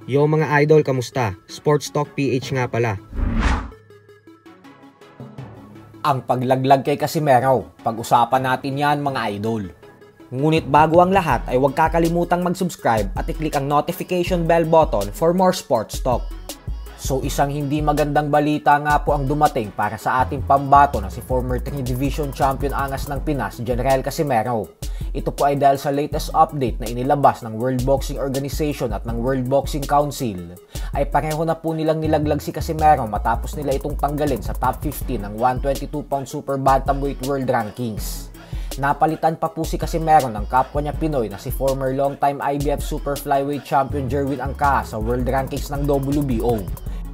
Yo mga idol, kamusta? Sports Talk PH nga pala. Ang paglaglag kay Casimero, pag-usapan natin yan mga idol. Ngunit bago ang lahat ay huwag kakalimutang mag-subscribe at i-click ang notification bell button for more sports talk. So isang hindi magandang balita nga po ang dumating para sa ating pambato na si former 3 Division Champion Angas ng Pinas, General Casimero. Ito po ay dahil sa latest update na inilabas ng World Boxing Organization at ng World Boxing Council ay pareho na po nilang nilaglag si Casimero matapos nila itong tanggalin sa top 15 ng 122-pound Super Bantamweight World Rankings. Napalitan pa po si Casimero ng kapwa niya Pinoy na si former long-time IBF Super Flyweight Champion Jerwin Angkasa sa World Rankings ng WBO.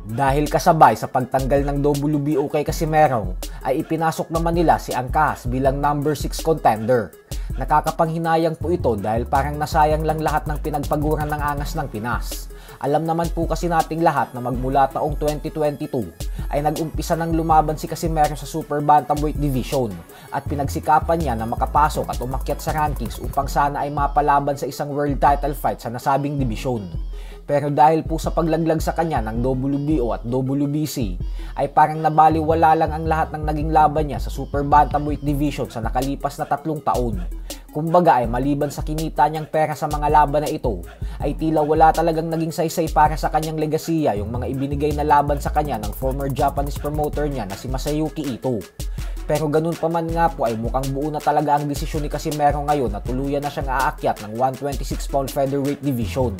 Dahil kasabay sa pagtanggal ng WBO kay Casimero, ay ipinasok naman nila si Angkas bilang number 6 contender. Nakakapanghinayang po ito dahil parang nasayang lang lahat ng pinagpaguran ng Angas ng Pinas. Alam naman po kasi nating lahat na magmula taong 2022 ay nag-umpisa ng lumaban si Casimero sa Super Bantamweight Division at pinagsikapan niya na makapasok at umakyat sa rankings upang sana ay mapalaban sa isang world title fight sa nasabing division. Pero dahil po sa paglaglag sa kanya ng WBO at WBC, ay parang nabaliwala lang ang lahat ng naging laban niya sa Super Bantamweight Division sa nakalipas na 3 taon. Kumbaga ay maliban sa kinita niyang pera sa mga laban na ito, ay tila wala talagang naging saysay para sa kanyang legasiya yung mga ibinigay na laban sa kanya ng former Japanese promoter niya na si Masayuki Ito. Pero ganun pa man nga po ay mukhang buo na talaga ang desisyon ni Casimero ngayon na tuluyan na siyang aakyat ng 126-pound featherweight division.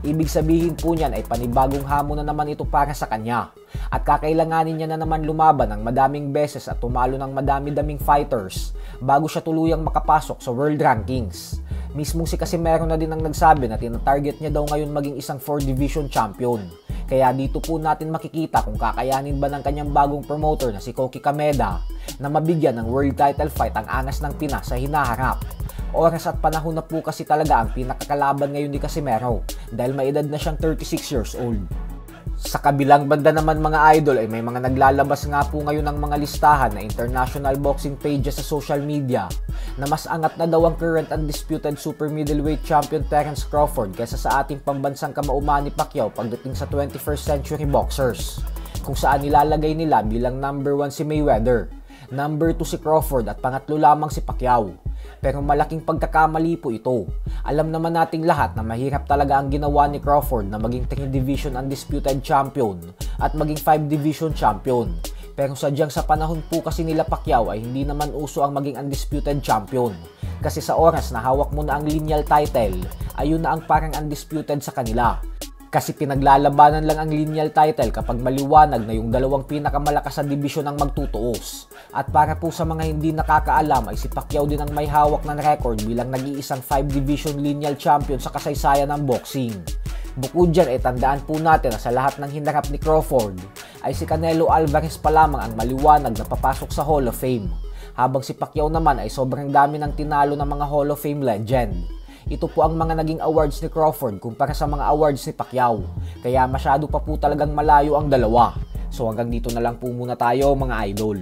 Ibig sabihin po niyan ay panibagong hamon na naman ito para sa kanya. At kakailanganin niya na naman lumaban ng madaming beses at tumalo ng madami-daming fighters bago siya tuluyang makapasok sa world rankings. Mismong si Casimero na din ang nagsabi na tinatarget niya daw ngayon maging isang 4 division champion. Kaya dito po natin makikita kung kakayanin ba ng kanyang bagong promoter na si Koki Kameda na mabigyan ng world title fight ang Angas ng Pinas sa hinaharap. Oras at panahon na po kasi talaga ang pinakakalaban ngayon ni Casimero dahil may edad na siyang 36 years old. Sa kabilang banda naman mga idol ay may mga naglalabas nga po ngayon ng mga listahan na international boxing pages sa social media na mas angat na daw ang current undisputed super middleweight champion Terence Crawford kaysa sa ating pambansang kamauuman ni Pacquiao pagdating sa 21st century boxers, kung saan nilalagay nila bilang number 1 si Mayweather, number 2 si Crawford at pangatlo lamang si Pacquiao. Pero malaking pagkakamali po ito. Alam naman nating lahat na mahirap talaga ang ginawa ni Crawford na maging 3 division undisputed champion at maging 5 division champion. Pero sadyang sa panahon po kasi nila Pacquiao ay hindi naman uso ang maging undisputed champion. Kasi sa oras na hawak mo na ang lineal title, ayun na ang parang undisputed sa kanila. Kasi pinaglalabanan lang ang lineal title kapag maliwanag na yung dalawang pinakamalakas sa dibisyon ang magtutuos. At para po sa mga hindi nakakaalam ay si Pacquiao din ang may hawak ng record bilang nag-iisang 5 division lineal champion sa kasaysayan ng boxing. Bukod dyan ay tandaan po natin na sa lahat ng hinarap ni Crawford ay si Canelo Alvarez pa lamang ang maliwanag na papasok sa Hall of Fame. Habang si Pacquiao naman ay sobrang dami ng tinalo ng mga Hall of Fame legend. Ito po ang mga naging awards ni Crawford kumpara sa mga awards ni Pacquiao. Kaya masyado pa po talagang malayo ang dalawa. So hanggang dito na lang po muna tayo mga idol.